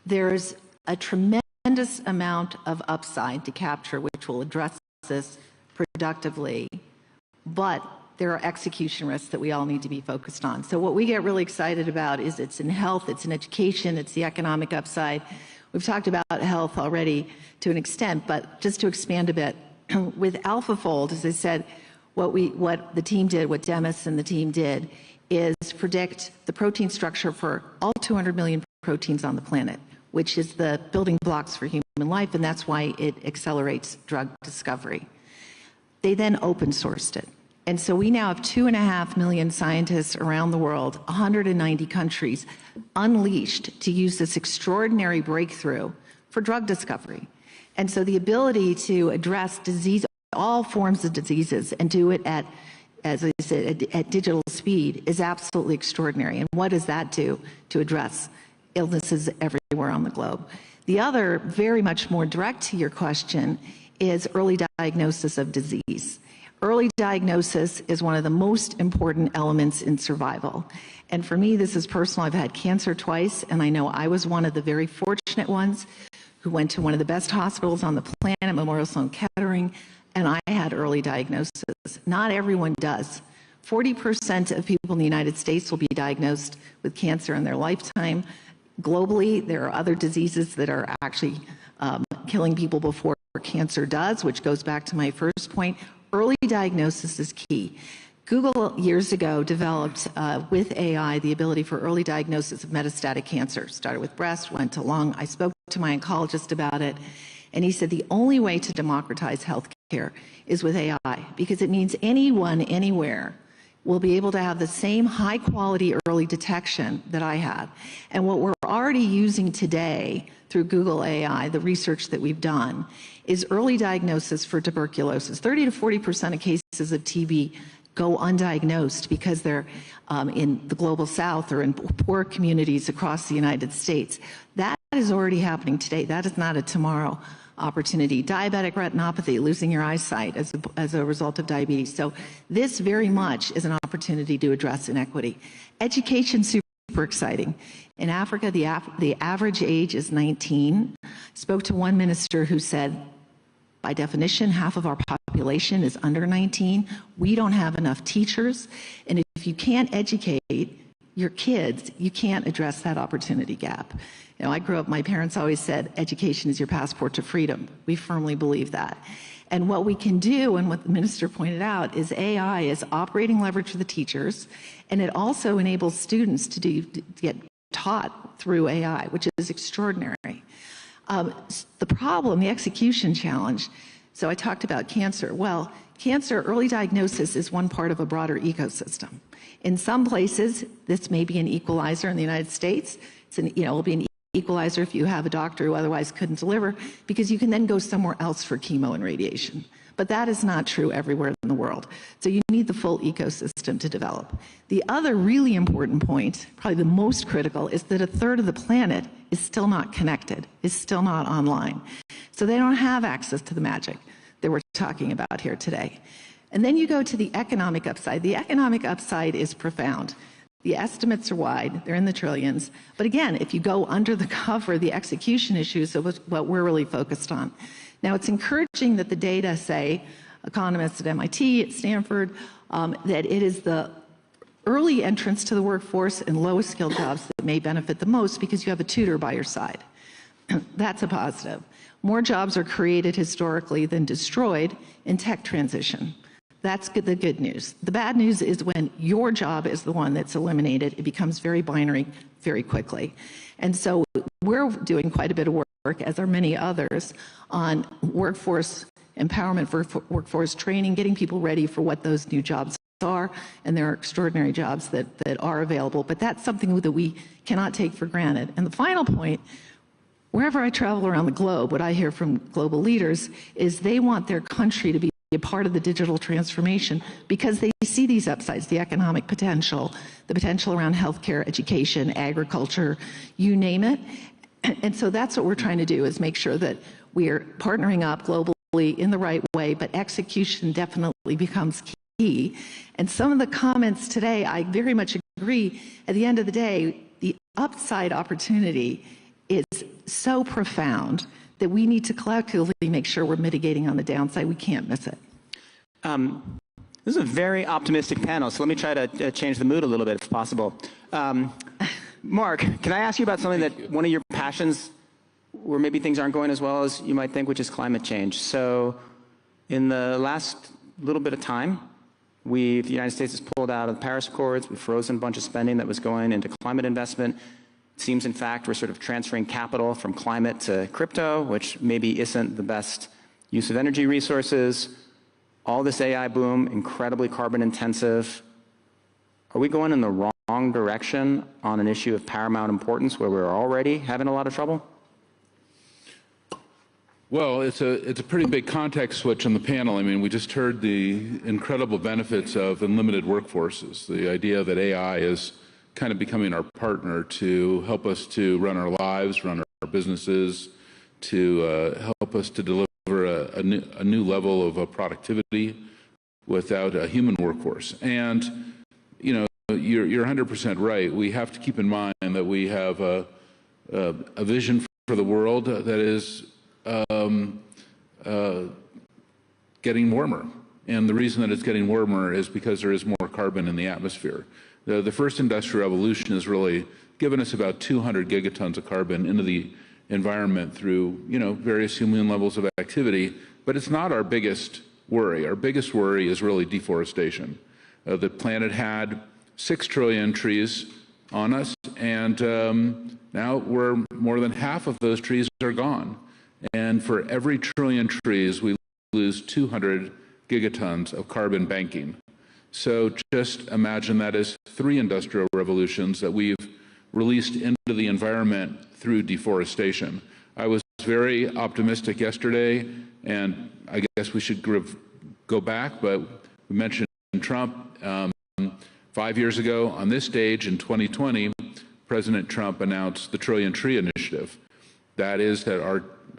there's a tremendous amount of upside to capture, which will address this productively, but there are execution risks that we all need to be focused on. So what we get really excited about is it's in health, it's in education, it's the economic upside. We've talked about health already to an extent, but just to expand a bit, with AlphaFold, as I said, what the team did, what Demis and the team did, is predict the protein structure for all 200 million proteins on the planet, which is the building blocks for human life, and that's why it accelerates drug discovery. They then open sourced it. And so we now have 2.5 million scientists around the world, 190 countries, unleashed to use this extraordinary breakthrough for drug discovery. And so the ability to address disease, all forms of diseases, and do it at, as I said, at digital speed is absolutely extraordinary. And what does that do to address illnesses everywhere on the globe? The other, very much more direct to your question, is early diagnosis of disease. Early diagnosis is one of the most important elements in survival. And for me, this is personal. I've had cancer twice, and I know I was one of the very fortunate ones who went to one of the best hospitals on the planet, Memorial Sloan Kettering, and I had early diagnosis. Not everyone does. 40% of people in the United States will be diagnosed with cancer in their lifetime. Globally, there are other diseases that are actually killing people before cancer does, which goes back to my first point. Early diagnosis is key. Google years ago developed with AI the ability for early diagnosis of metastatic cancer. Started with breast, went to lung. I spoke to my oncologist about it, and he said the only way to democratize healthcare is with AI, because it means anyone, anywhere, will be able to have the same high quality early detection that I had. And what we're already using today through Google AI, the research that we've done, is early diagnosis for tuberculosis. 30 to 40% of cases of TB go undiagnosed because they're in the global south or in poor communities across the United States. That is already happening today. That is not a tomorrow opportunity. Diabetic retinopathy, losing your eyesight as a result of diabetes. So this very much is an opportunity to address inequity. Education, super exciting. In Africa, the average age is 19. Spoke to one minister who said, by definition, half of our population is under 19. We don't have enough teachers. And if you can't educate your kids, you can't address that opportunity gap. You know, I grew up, my parents always said, education is your passport to freedom. We firmly believe that. And what we can do, and what the minister pointed out, is AI is operating leverage for the teachers, and it also enables students to get taught through AI, which is extraordinary. The problem, the execution challenge, so I talked about cancer. Well, cancer early diagnosis is one part of a broader ecosystem. In some places, this may be an equalizer. In the United States, it'll be an equalizer if you have a doctor who otherwise couldn't deliver, because you can then go somewhere else for chemo and radiation. But that is not true everywhere in the world. So you need the full ecosystem to develop. The other really important point, probably the most critical, is that a third of the planet is still not connected, is still not online. So they don't have access to the magic that we're talking about here today. And then you go to the economic upside. The economic upside is profound. The estimates are wide, they're in the trillions. But again, if you go under the cover, the execution issues are what we're really focused on. Now, it's encouraging that the data say, economists at MIT, at Stanford, that it is the early entrance to the workforce and lowest skilled jobs that may benefit the most because you have a tutor by your side. That's a positive. More jobs are created historically than destroyed in tech transition. That's the good news. The bad news is when your job is the one that's eliminated, it becomes very binary very quickly. And so we're doing quite a bit of work, as are many others, on workforce empowerment, for workforce training, getting people ready for what those new jobs are, and there are extraordinary jobs that are available, but that's something that we cannot take for granted. And the final point, wherever I travel around the globe, what I hear from global leaders is they want their country to be a part of the digital transformation because they see these upsides, the economic potential, the potential around healthcare, education, agriculture, you name it. And so that's what we're trying to do, is make sure that we're partnering up globally in the right way, but execution definitely becomes key. And some of the comments today, I very much agree. At the end of the day, the upside opportunity is so profound that we need to collectively make sure we're mitigating on the downside. We can't miss it. This is a very optimistic panel, so let me try to change the mood a little bit if possible. Mark, can I ask you about something that one of your passions, where maybe things aren't going as well as you might think, which is climate change. So in the last little bit of time, the United States has pulled out of the Paris Accords. We've frozen a bunch of spending that was going into climate investment. It seems, in fact, we're sort of transferring capital from climate to crypto, which maybe isn't the best use of energy resources. all this AI boom, incredibly carbon intensive. Are we going in the wrong direction on an issue of paramount importance where we're already having a lot of trouble? Well, it's a pretty big context switch on the panel. I mean, we just heard the incredible benefits of unlimited workforces, the idea that AI is kind of becoming our partner to help us to run our lives, run our businesses, to help us to deliver a new level of productivity without a human workforce. And, you know, you're 100% right. We have to keep in mind that we have a vision for the world that is getting warmer. And the reason that it's getting warmer is because there is more carbon in the atmosphere. The first industrial revolution has really given us about 200 gigatons of carbon into the environment through, you know, various human levels of activity, but it's not our biggest worry. Our biggest worry is really deforestation. The planet had 6 trillion trees on us, and now more than half of those trees are gone. And for every trillion trees, we lose 200 gigatons of carbon banking. So just imagine that as 3 industrial revolutions that we've released into the environment through deforestation. I was very optimistic yesterday, and I guess we should go back, but we mentioned Trump. 5 years ago on this stage in 2020, President Trump announced the Trillion Tree Initiative. That is that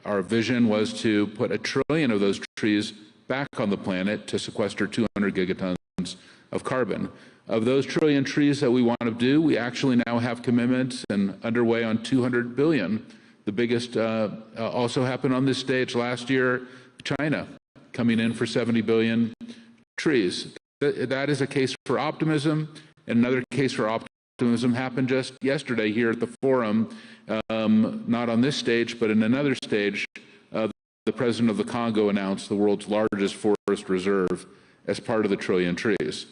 our vision was to put 1 trillion of those trees back on the planet to sequester 200 gigatons of carbon. Of those trillion trees that we want to do, we actually now have commitments and underway on 200 billion. The biggest also happened on this stage last year, China coming in for 70 billion trees. That is a case for optimism. And another case for optimism happened just yesterday here at the forum, not on this stage, but in another stage. The president of the Congo announced the world's largest forest reserve as part of the trillion trees.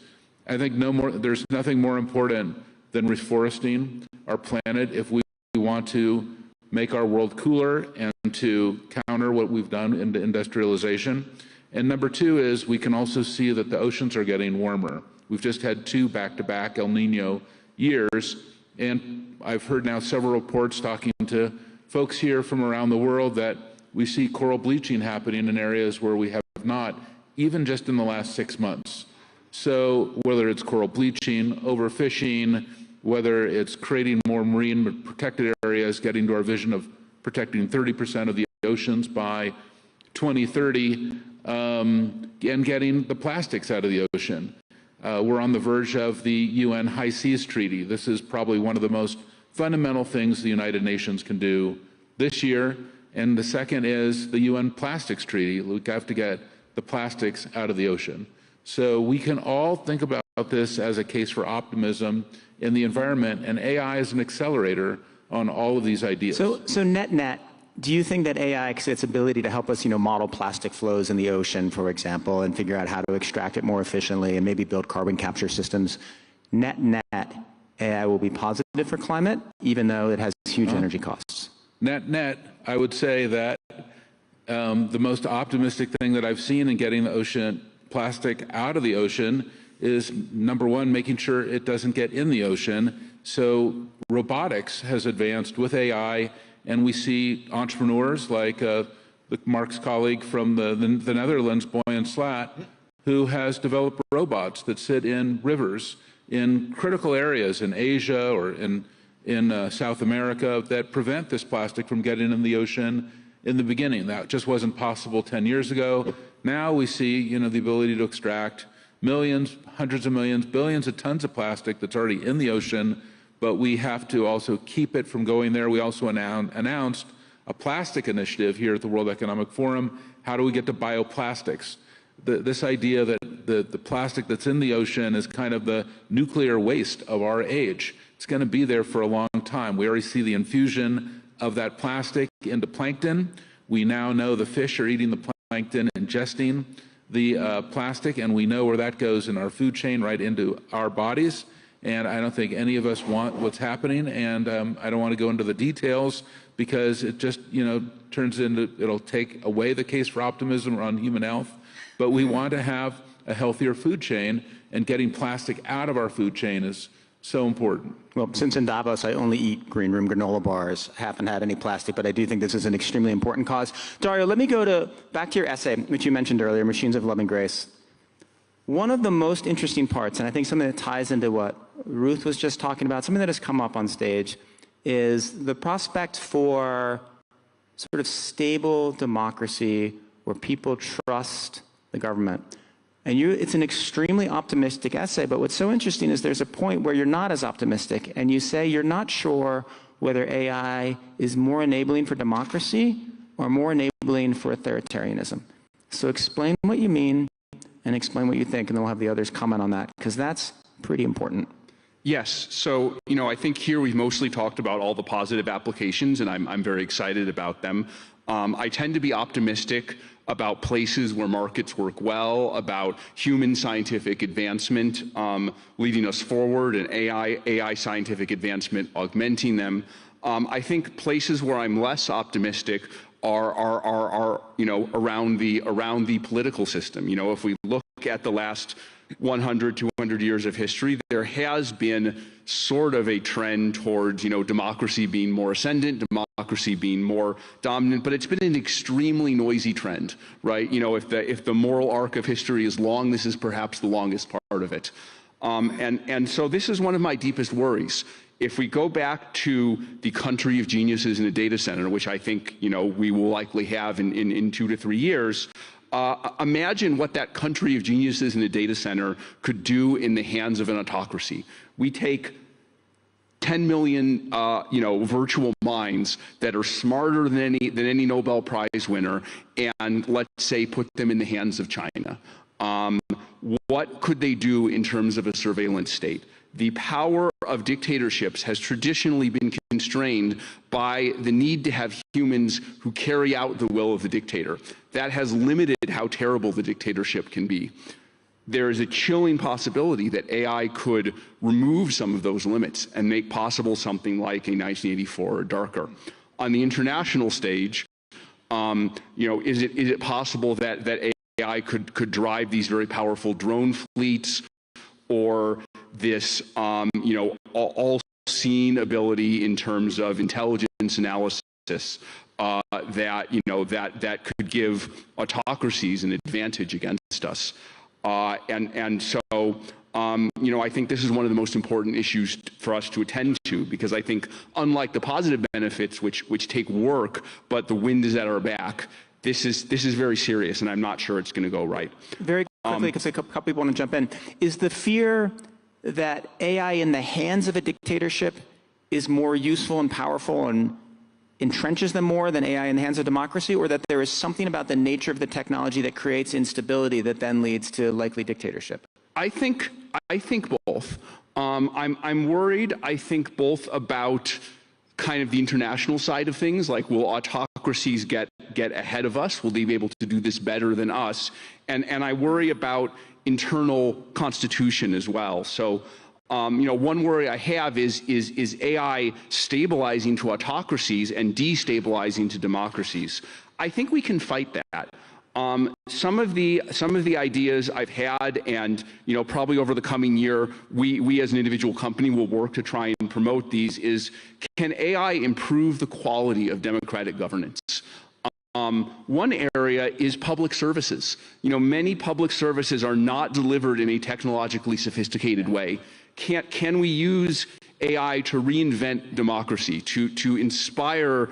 I think there's nothing more important than reforesting our planet if we want to make our world cooler and to counter what we've done in industrialization. And number 2 is we can also see that the oceans are getting warmer. We've just had 2 back-to-back El Nino years, and I've heard now several reports talking to folks here from around the world that we see coral bleaching happening in areas where we have not, even just in the last 6 months. So whether it's coral bleaching, overfishing, whether it's creating more marine protected areas, getting to our vision of protecting 30% of the oceans by 2030, and getting the plastics out of the ocean. We're on the verge of the UN High Seas Treaty. This is probably one of the most fundamental things the United Nations can do this year. And the second is the UN Plastics Treaty. We have to get the plastics out of the ocean. So we can all think about this as a case for optimism in the environment, and AI is an accelerator on all of these ideas. So net, do you think that AI, its ability to help us, model plastic flows in the ocean, for example, and figure out how to extract it more efficiently and maybe build carbon capture systems, net, AI will be positive for climate, even though it has huge energy costs? Net, I would say that the most optimistic thing that I've seen in getting the ocean plastic out of the ocean is, number 1, making sure it doesn't get in the ocean. So robotics has advanced with AI, and we see entrepreneurs like Mark's colleague from the Netherlands, Boyan Slat, who has developed robots that sit in rivers in critical areas in Asia or in South America that prevent this plastic from getting in the ocean in the beginning. That just wasn't possible 10 years ago. Now we see, the ability to extract millions, hundreds of millions, billions of tons of plastic that's already in the ocean, but we have to also keep it from going there. We also announced a plastic initiative here at the World Economic Forum. How do we get to bioplastics? This idea that the plastic that's in the ocean is kind of the nuclear waste of our age. It's going to be there for a long time. We already see the infusion of that plastic into plankton. We now know the fish are eating the plankton, ingesting the plastic, and we know where that goes in our food chain right into our bodies. And I don't think any of us want what's happening, and I don't want to go into the details because it just, turns into, it'll take away the case for optimism around human health. but we want to have a healthier food chain, and getting plastic out of our food chain is so important. Well, since in Davos I only eat green room granola bars, haven't had any plastic, but I do think this is an extremely important cause. Dario, let me go back to your essay, which you mentioned earlier, Machines of Love and Grace. One of the most interesting parts, and I think something that ties into what Ruth was just talking about, something that has come up on stage, is the prospect for sort of stable democracy where people trust the government. And it's an extremely optimistic essay, but what's so interesting is there's a point where you're not as optimistic, and you say you're not sure whether AI is more enabling for democracy or more enabling for authoritarianism. So explain what you mean and explain what you think, and then we'll have the others comment on that, because that's pretty important. Yes. So, I think here we've mostly talked about all the positive applications, and I'm very excited about them. I tend to be optimistic about places where markets work well, about human scientific advancement leading us forward, and AI scientific advancement augmenting them. I think places where I'm less optimistic are around the political system. If we look at the last 100, 200 years of history, there has been sort of a trend towards, democracy being more ascendant, democracy being more dominant, but it's been an extremely noisy trend, right? If the moral arc of history is long, this is perhaps the longest part of it. And so this is one of my deepest worries. If we go back to the country of geniuses in a data center, which I think, we will likely have in 2 to 3 years, imagine what that country of geniuses in a data center could do in the hands of an autocracy. We take 10 million, virtual minds that are smarter than any Nobel Prize winner, and let's say put them in the hands of China. What could they do in terms of a surveillance state? The power of dictatorships has traditionally been constrained by the need to have humans who carry out the will of the dictator. That has limited how terrible the dictatorship can be. There is a chilling possibility that AI could remove some of those limits and make possible something like a 1984 or darker. On the international stage, is it possible that AI could drive these very powerful drone fleets, or this, all-seeing ability in terms of intelligence analysis that could give autocracies an advantage against us. I think this is one of the most important issues for us to attend to, because I think, unlike the positive benefits, which take work, but the wind is at our back, this is very serious, and I'm not sure it's going to go right. Very quickly, because a couple people want to jump in. Is the fear that AI in the hands of a dictatorship is more useful and powerful and entrenches them more than AI in the hands of democracy, or that there is something about the nature of the technology that creates instability that then leads to likely dictatorship? I think both. I'm worried, I think, both about kind of the international side of things, like, will autocracies get ahead of us? Will they be able to do this better than us? And I worry about internal constitution as well. So, one worry I have is AI stabilizing to autocracies and destabilizing to democracies. I think we can fight that. Some of the ideas I've had, and probably over the coming year, we as an individual company will work to try and promote these, is, can AI improve the quality of democratic governance? One area is public services. Many public services are not delivered in a technologically sophisticated way. Can we use AI to reinvent democracy, to inspire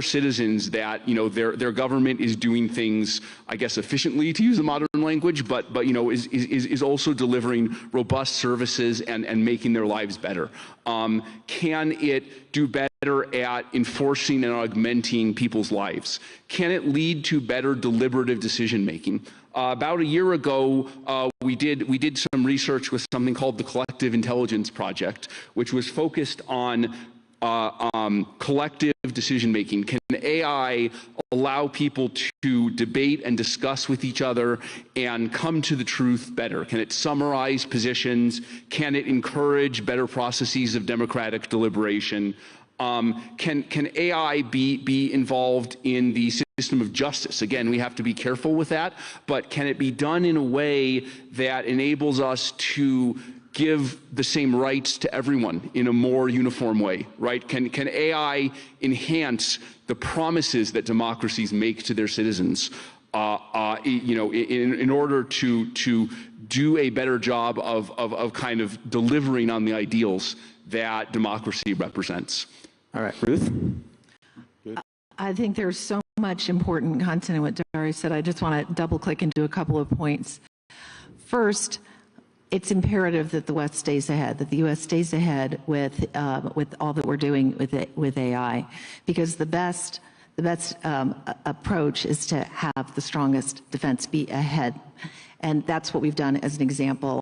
citizens that their government is doing things, I guess, efficiently, to use a modern language, but is also delivering robust services and making their lives better? Can it do better at enforcing and augmenting people's lives? Can it lead to better deliberative decision making? About a year ago, we did some research with something called the Collective Intelligence Project, which was focused on collective decision making. Can AI allow people to debate and discuss with each other and come to the truth better? Can it summarize positions? Can it encourage better processes of democratic deliberation? Can AI be involved in the system of justice? Again, we have to be careful with that, but can it be done in a way that enables us to give the same rights to everyone in a more uniform way, right? Can AI enhance the promises that democracies make to their citizens, in order to do a better job of kind of delivering on the ideals that democracy represents? All right, Ruth? I think there's so much important content in what Dari said. I just want to double click into a couple of points. First, it's imperative that the West stays ahead, that the U.S. stays ahead with all that we're doing with AI, because the best approach is to have the strongest defense be ahead. And that's what we've done as an example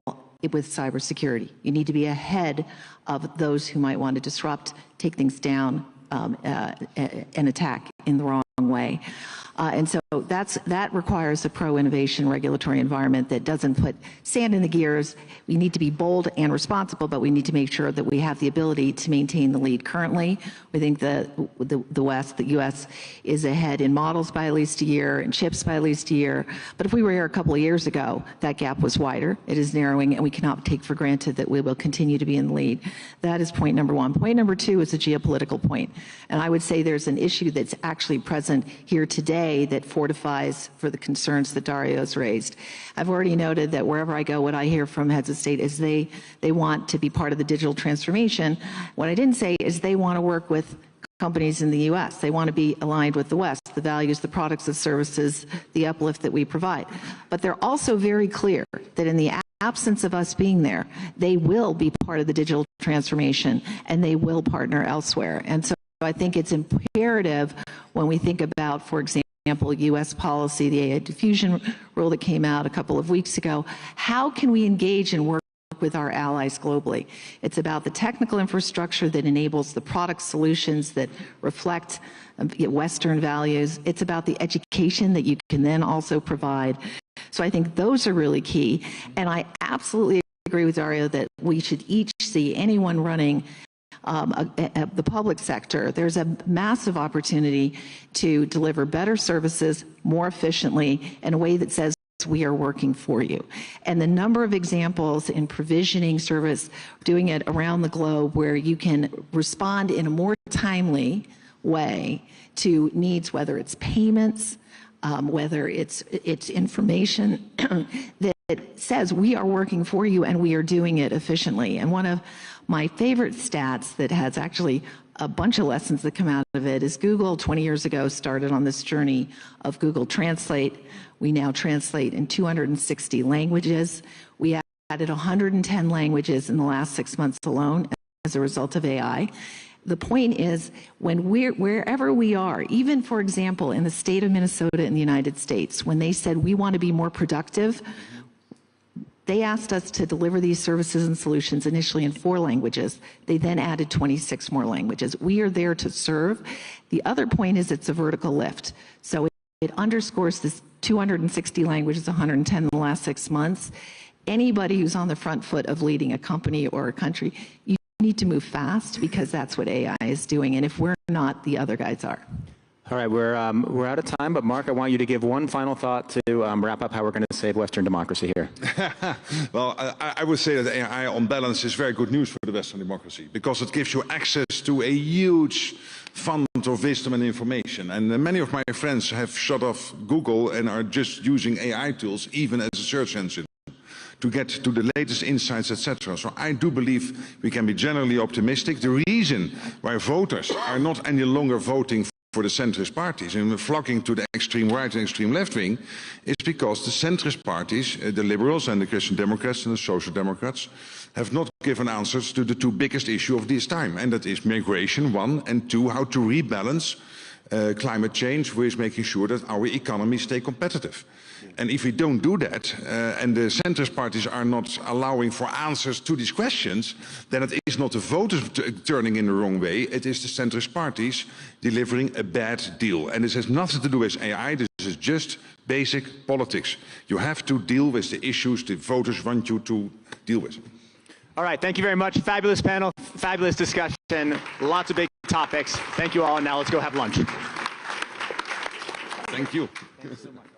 with cybersecurity. You need to be ahead of those who might want to disrupt, take things down, and attack in the wrong way. And so that requires a pro-innovation regulatory environment that doesn't put sand in the gears. We need to be bold and responsible, but we need to make sure that we have the ability to maintain the lead. Currently, we think the U.S. is ahead in models by at least a year, and chips by at least a year. But if we were here a couple of years ago, that gap was wider. It is narrowing, and we cannot take for granted that we will continue to be in the lead. That is point number one. Point number two is a geopolitical point. And I would say there's an issue that's actually present here today that fortifies for the concerns that Dario's raised. I've already noted that wherever I go, what I hear from heads of state is they want to be part of the digital transformation. What I didn't say is they want to work with companies in the U.S. They want to be aligned with the West, the values, the products, the services, the uplift that we provide. But they're also very clear that in the absence of us being there, they will be part of the digital transformation and they will partner elsewhere. And so I think it's imperative when we think about, for example, U.S. policy, the AI diffusion rule that came out a couple of weeks ago, how can we engage and work with our allies globally? It's about the technical infrastructure that enables the product solutions that reflect Western values. It's about the education that you can then also provide. So I think those are really key. And I absolutely agree with Dario that we should each see anyone running the public sector. There's a massive opportunity to deliver better services more efficiently in a way that says we are working for you. And the number of examples in provisioning service, doing it around the globe where you can respond in a more timely way to needs, whether it's payments, whether it's information that says we are working for you and we are doing it efficiently. And one of my favorite stats that has actually a bunch of lessons that come out of it is Google 20 years ago started on this journey of Google Translate. We now translate in 260 languages. We added 110 languages in the last 6 months alone as a result of AI. The point is, wherever we are, even for example in the state of Minnesota in the United States, when they said we want to be more productive, they asked us to deliver these services and solutions initially in 4 languages. They then added 26 more languages. We are there to serve. The other point is it's a vertical lift. So it underscores this 260 languages, 110 in the last 6 months. Anybody who's on the front foot of leading a company or a country, you need to move fast because that's what AI is doing. And if we're not, the other guys are. All right, we're out of time, but Mark, I want you to give one final thought to wrap up how we're going to save Western democracy here. Well, I would say that AI on balance is very good news for the Western democracy because it gives you access to a huge fund of wisdom and information. And many of my friends have shut off Google and are just using AI tools, even as a search engine, to get to the latest insights, etc. So I do believe we can be generally optimistic. The reason why voters are not any longer voting for the centrist parties and flocking to the extreme right and extreme left wing is because the centrist parties, the liberals and the Christian Democrats and the Social Democrats, have not given answers to the 2 biggest issues of this time. And that is migration, 1, and 2, how to rebalance climate change with making sure that our economies stay competitive. And if we don't do that, and the centrist parties are not allowing for answers to these questions, then it is not the voters turning in the wrong way, it is the centrist parties delivering a bad deal. And this has nothing to do with AI, this is just basic politics. You have to deal with the issues the voters want you to deal with. All right, thank you very much. Fabulous panel, fabulous discussion, lots of big topics. Thank you all, and now let's go have lunch. Thank you. Thank you so much.